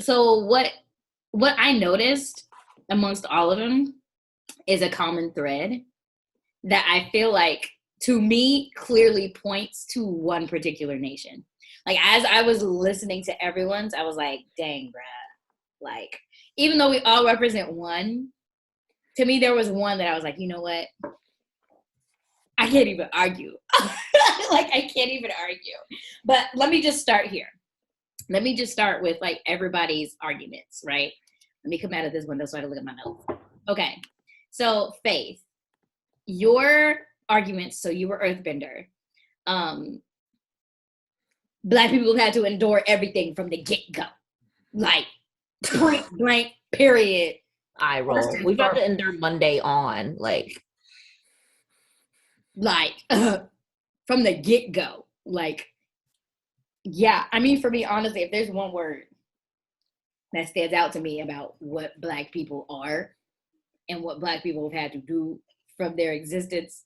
So what I noticed amongst all of them is a common thread that I feel like, to me, clearly points to one particular nation. Like, as I was listening to everyone's, I was like, dang, bruh. Like, even though we all represent one, to me, there was one that I was like, you know what? I can't even argue. Like, I can't even argue. But let me just start here. Let me just start with, like, everybody's arguments, right? Let me come out of this window so I can look at my notes. Okay. So, Faith, your arguments, so you were Earthbender. Black people had to endure everything from the get-go. Like, point blank, period. I roll. We've got to endure Monday on. Like, from the get-go. Like, yeah. I mean, for me, honestly, if there's one word that stands out to me about what Black people are and what Black people have had to do from their existence,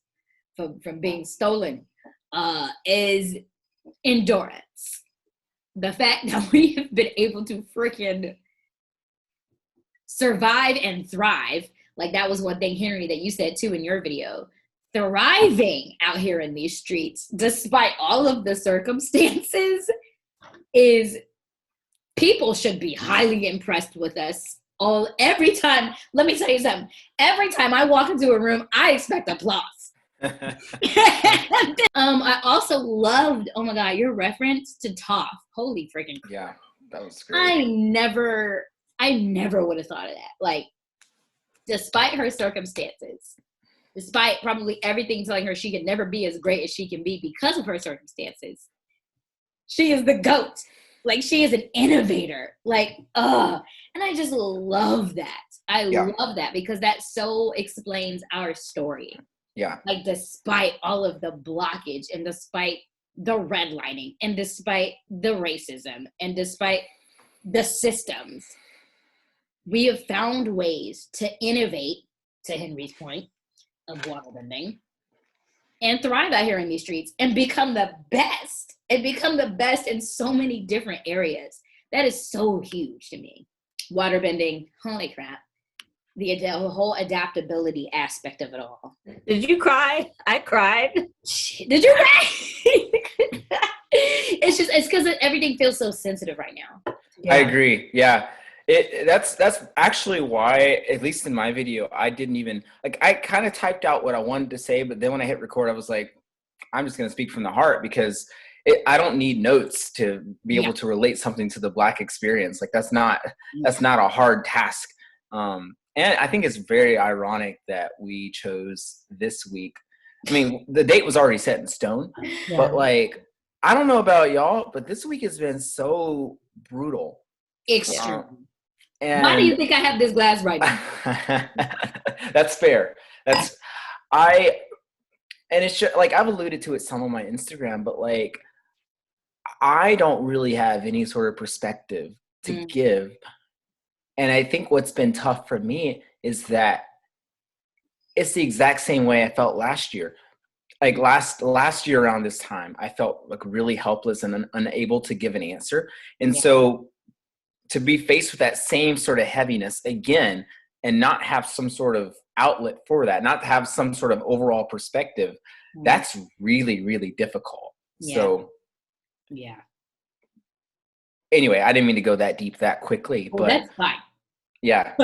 from being stolen, is endurance. The fact that we have been able to freaking survive and thrive, like that was one thing, Henry, that you said too in your video, thriving out here in these streets, despite all of the circumstances, is, people should be highly impressed with us. Every time, let me tell you something, every time I walk into a room, I expect applause. I also loved, oh my God, your reference to Toph. Holy freaking. Yeah, that was great. I never would have thought of that. Like, despite her circumstances, despite probably everything telling her she could never be as great as she can be because of her circumstances, she is the GOAT. Like, she is an innovator. Like, and I just love that. I love that because that so explains our story. Yeah. Like, despite all of the blockage and despite the redlining and despite the racism and despite the systems, we have found ways to innovate, to Henry's point of waterbending, and thrive out here in these streets and become the best. And become the best in so many different areas. That is so huge to me. Waterbending, holy crap. The whole adaptability aspect of it all. Did you cry? I cried. Did you cry? It's because everything feels so sensitive right now. Yeah. I agree. Yeah. That's actually why, at least in my video, I didn't even, like, I kind of typed out what I wanted to say, but then when I hit record, I was like, I'm just going to speak from the heart because I don't need notes to be able to relate something to the Black experience. Like, that's not a hard task. And I think it's very ironic that we chose this week. I mean, the date was already set in stone, but like, I don't know about y'all, but this week has been so brutal. Extreme. Why do you think I have this glass right now? That's fair. And it's just, like, I've alluded to it some on my Instagram, but like, I don't really have any sort of perspective to give. And I think what's been tough for me is that it's the exact same way I felt last year. Like last year around this time, I felt like really helpless and unable to give an answer. And so to be faced with that same sort of heaviness again and not have some sort of outlet for that, not to have some sort of overall perspective, that's really, really difficult. So anyway, I didn't mean to go that deep that quickly, but that's fine. Yeah.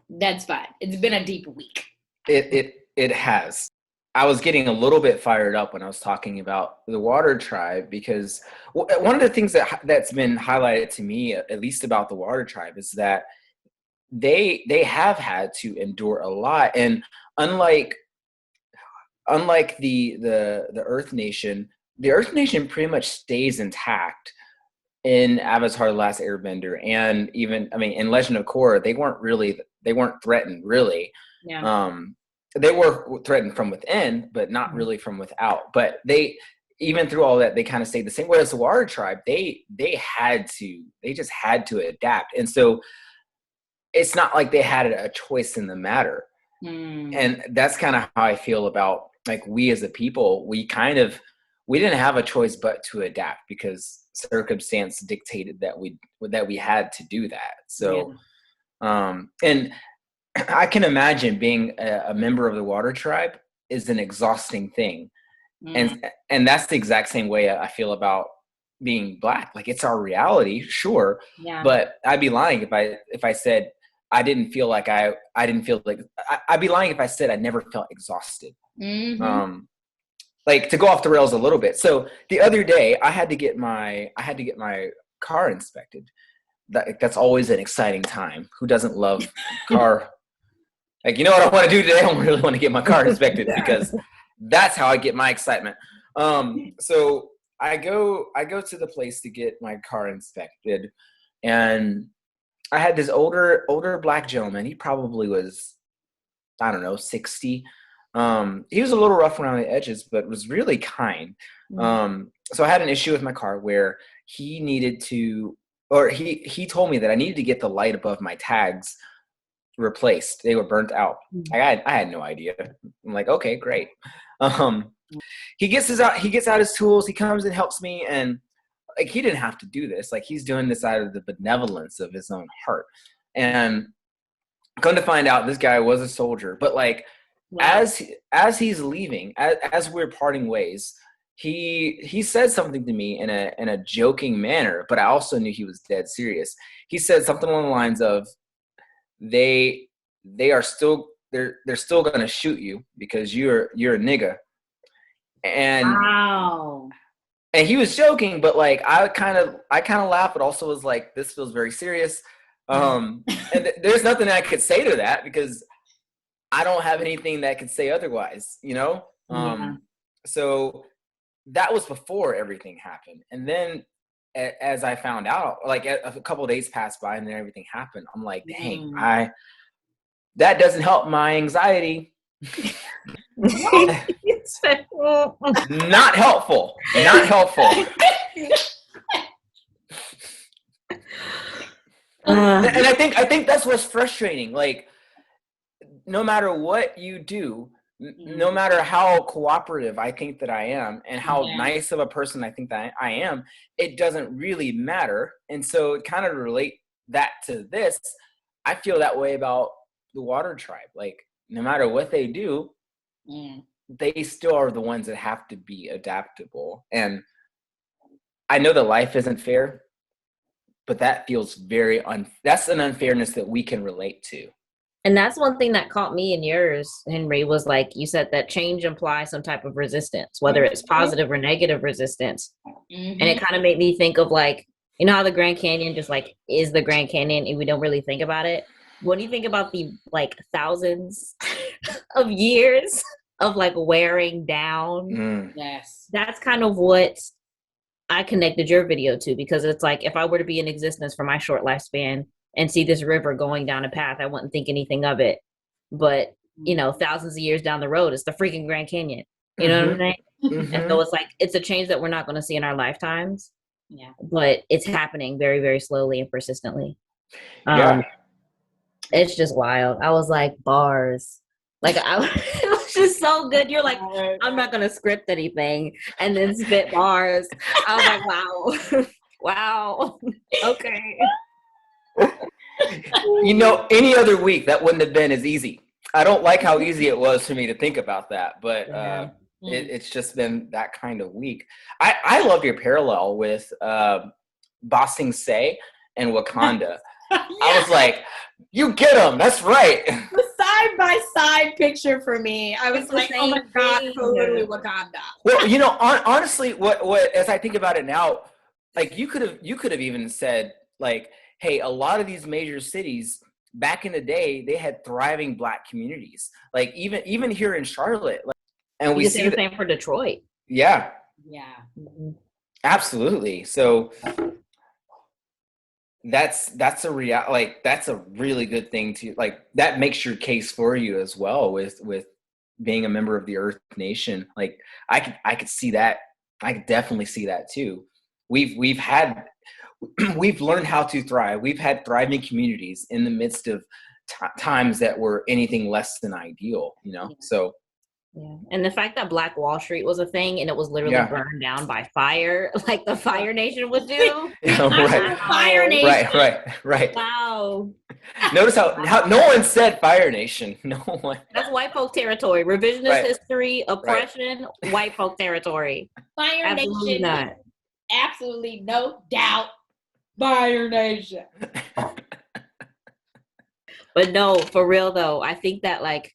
That's fine. It's been a deep week. It has. I was getting a little bit fired up when I was talking about the Water Tribe because one of the things that's been highlighted to me, at least about the Water Tribe, is that they have had to endure a lot. And unlike the Earth Nation, the Earth Nation pretty much stays intact in Avatar: The Last Airbender, and even, I mean, in Legend of Korra, they weren't threatened really. Yeah. They were threatened from within, but not really from without. But they, even through all that, they kind of stayed the same. Whereas the Water Tribe, they just had to adapt, and so it's not like they had a choice in the matter. And that's kind of how I feel about, like, we as a people, we didn't have a choice but to adapt because circumstance dictated that we had to do that. So, and I can imagine being a member of the water tribe is an exhausting thing. And that's the exact same way I feel about being Black. Like, it's our reality, sure. Yeah. But I'd be lying if I said I didn't feel like I didn't feel like I'd be lying if I said I never felt exhausted. Like, to go off the rails a little bit. So the other day I had to get my car inspected. That's always an exciting time. Who doesn't love car? Like, you know what I want to do today? I really want to get my car inspected because that's how I get my excitement. So I go to the place to get my car inspected, and I had this older Black gentleman. He probably was, I don't know, 60. He was a little rough around the edges, but was really kind. So I had an issue with my car where he needed to, or he told me that I needed to get the light above my tags replaced. They were burnt out. I had no idea. I'm like, okay, great. He gets out his tools. He comes and helps me, and like, he didn't have to do this. Like, he's doing this out of the benevolence of his own heart. And come to find out, this guy was a soldier. But like, as he's leaving, as we're parting ways, he said something to me in a joking manner, but I also knew he was dead serious. He said something along the lines of, they're still going to shoot you because you're a nigga. And wow. And he was joking, but like, I kind of laughed, but also was like, this feels very serious. And there's nothing I could say to that because I don't have anything that could say otherwise, you know? So that was before everything happened. And then as I found out, like, a couple of days passed by and then everything happened, I'm like, dang, that doesn't help my anxiety. Not helpful. And I think that's what's frustrating. Like, no matter what you do, no matter how cooperative I think that I am and how nice of a person I think that I am, it doesn't really matter. And so, kind of relate that to this, I feel that way about the water tribe. Like, no matter what they do, they still are the ones that have to be adaptable. And I know that life isn't fair, but that feels that's an unfairness that we can relate to. And that's one thing that caught me in yours, Henry, was like, you said that change implies some type of resistance, whether it's positive or negative resistance. And it kind of made me think of, like, you know how the Grand Canyon just like is the Grand Canyon and we don't really think about it. When you think about the like thousands of years of like wearing down, that's kind of what I connected your video to, because it's like, if I were to be in existence for my short lifespan and see this river going down a path, I wouldn't think anything of it. But, you know, thousands of years down the road, it's the freaking Grand Canyon. You know what I'm saying? And so it's like, it's a change that we're not going to see in our lifetimes. But it's happening very, very slowly and persistently. It's just wild. I was like, bars. Like, it was just so good. You're like, I'm not going to script anything and then spit bars. I was like, wow. Wow. Okay. You know, any other week that wouldn't have been as easy. I don't like how easy it was for me to think about that, but it's just been that kind of week. I love your parallel with Bossing Say and Wakanda. I was like, you get them. That's right. The side-by-side picture for me, I was like, oh my God, totally Wakanda. Well, you know, honestly, what as I think about it now, like, you could have even said, like, hey, a lot of these major cities back in the day, they had thriving Black communities. Like, even here in Charlotte, like, and we see the same for Detroit. Yeah. Absolutely. So that's a like, that's a really good thing to, like, that makes your case for you as well with being a member of the Earth Nation. Like, I could see that. I could definitely see that too. We've learned how to thrive. We've had thriving communities in the midst of times that were anything less than ideal, you know? So Yeah. And the fact that Black Wall Street was a thing and it was literally Yeah. burned down by fire, like the Fire Nation would do. Right. Fire Nation. Right. Wow. Notice how no one said Fire Nation. No one. That's white folk territory. Revisionist Right. history, oppression, white folk territory. Fire Absolutely Nation. not. Absolutely no doubt. Fire Nation. But no, for real though, I think that like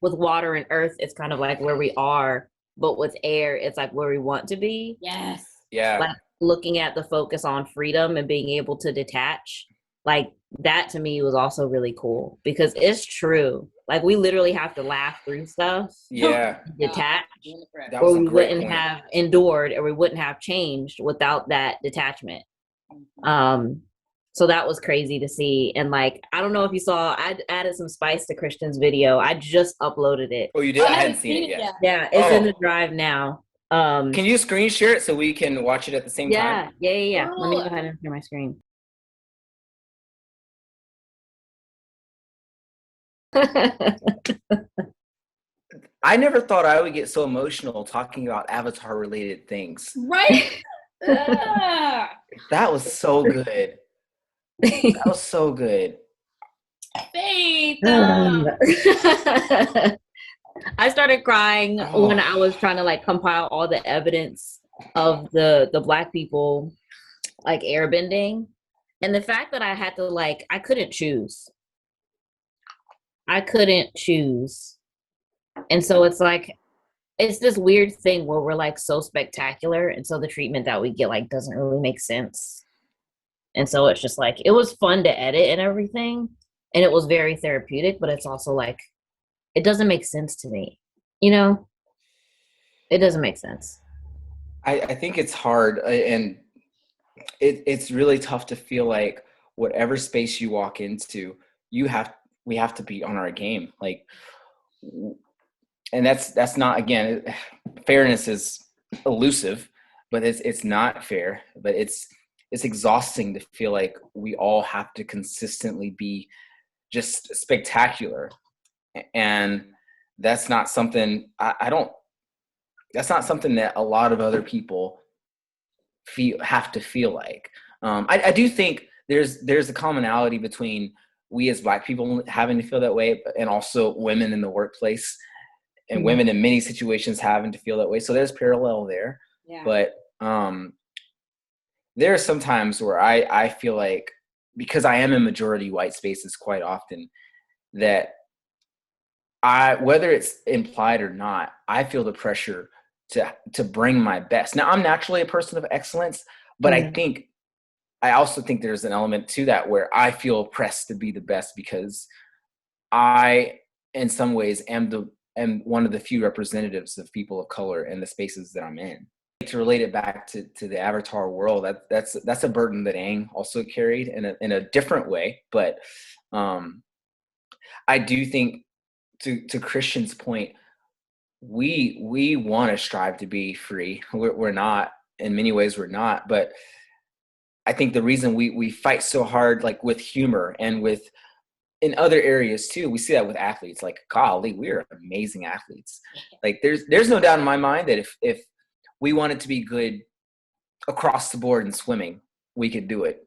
with water and earth, it's kind of like where we are, but with air, it's like where we want to be. Yes. Yeah. Like looking at the focus on freedom and being able to detach, like that to me was also really cool because it's true. Like we literally have to laugh through stuff. Yeah. Detach. That was Or a we great wouldn't point. have endured or we wouldn't have changed without that detachment. So that was crazy to see. And like, I don't know if you saw, I added some spice to Christian's video. I just uploaded it. Oh, you did? I hadn't seen it yet. Yeah, it's in the drive now. Can you screen share it so we can watch it at the same time? Yeah. Let me go ahead and share my screen. I never thought I would get so emotional talking about Avatar related things. Right? That was so good. That was so good. Faith. I started crying when I was trying to like compile all the evidence of the Black people like airbending, and the fact that I had to like I couldn't choose, and so it's like it's this weird thing where we're like so spectacular, and so the treatment that we get like doesn't really make sense, and so it's just like it was fun to edit and everything, and it was very therapeutic, but it's also like it doesn't make sense to me, you know? It doesn't make sense. I think it's hard, and it's really tough to feel like whatever space you walk into, we have to be on our game. Like, and that's not, again, fairness is elusive, but it's not fair, but it's exhausting to feel like we all have to consistently be just spectacular. And that's not something that's not something that a lot of other people have to feel like. I do think there's a commonality between we as Black people having to feel that way, and also women in the workplace and women in many situations having to feel that way. So there's parallel there. Yeah. But there are some times where I feel like, because I am in majority white spaces quite often, that whether it's implied or not, I feel the pressure to bring my best. Now, I'm naturally a person of excellence, but I also think there's an element to that where I feel pressed to be the best because I, in some ways, am one of the few representatives of people of color in the spaces that I'm in. To relate it back to the Avatar world, that's a burden that Aang also carried in a different way. But I do think, to Christian's point, we want to strive to be free. We're not, in many ways we're not, but I think the reason we fight so hard, like with humor and in other areas too, we see that with athletes. Like, golly, we're amazing athletes. Like there's no doubt in my mind that if we wanted to be good across the board in swimming, we could do it.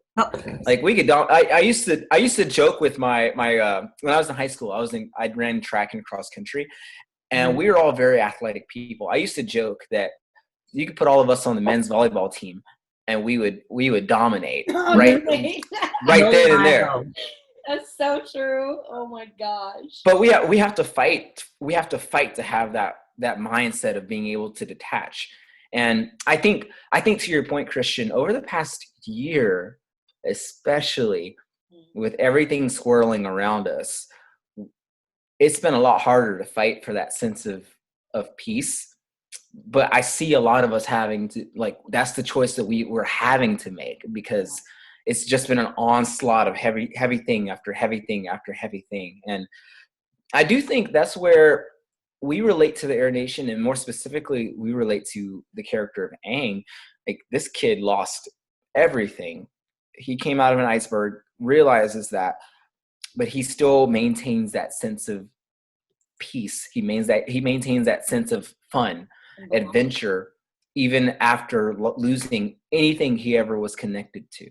Like we could. I used to joke with my when I was in high school. I ran track and cross country, and we were all very athletic people. I used to joke that you could put all of us on the men's volleyball team, and we would dominate right then and there. That's so true. Oh my gosh. But we have to fight. We have to fight to have that mindset of being able to detach. And I think to your point, Christian, over the past year, especially with everything swirling around us, it's been a lot harder to fight for that sense of peace. But I see a lot of us having to, like, that's the choice that we're having to make, because it's just been an onslaught of heavy thing after heavy thing after heavy thing. And I do think that's where we relate to the Air Nation, and more specifically, we relate to the character of Aang. Like, this kid lost everything. He came out of an iceberg, realizes that, but he still maintains that sense of peace. He maintains that sense of fun, adventure, even after losing anything he ever was connected to.